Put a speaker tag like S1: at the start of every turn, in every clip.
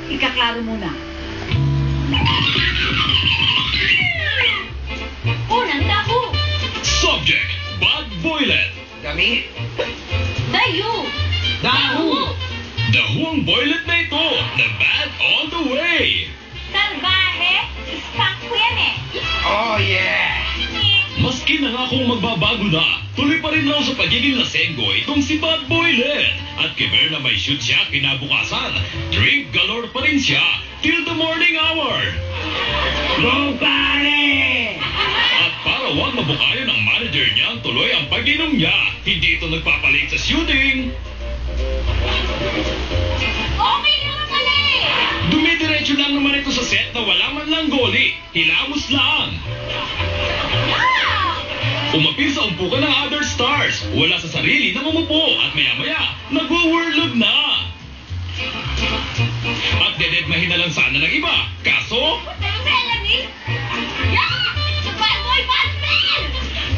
S1: Ikaklaro muna. Unang tabu.
S2: Subject, Bad Boylet.
S3: Dami.
S1: Dayu.
S3: Dahu.
S2: Dahu ang boylet na ito, na bad all the way.
S1: Salbahe. Skunk ko yan eh.
S3: Oh, yeah.
S2: Maski nangakong magbabago na, tuloy pa rin raw sa pagiging lasenggo itong si Bad Boylet. At kiber na may shoot siya kinabukasan, drink galore pa rin siya till the morning hour.
S3: Go, pare!
S2: At para wag mabukayan ng manager niya ang tuloy ang pag-inom niya, hindi ito nagpapalit sa shooting.
S1: Okay naman pala eh.
S2: Dumidiretso lang naman ito sa set na wala man lang goalie, hilamos lang. Umapil sa umpukan ng other stars, wala sa sarili na umupo at maya-maya, nagwo-whirlog na. At dededmahin na lang sana ng iba, kaso
S1: Melanie? Yeah! Bad boy, bad man!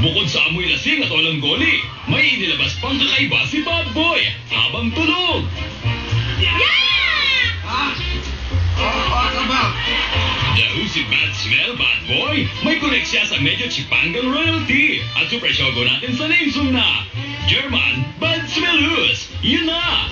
S2: bukod sa amoy lasing at walang goli, may inilabas pang kakaiba si Bad Boy habang tulog.
S1: Yeah!
S3: Ha? What about?
S2: Dahil si Bad Smell Bad Boy, may connect siya sa medyo Chipangan royalty. At super shogo natin sa name song na German Bad Smellus. Yun na!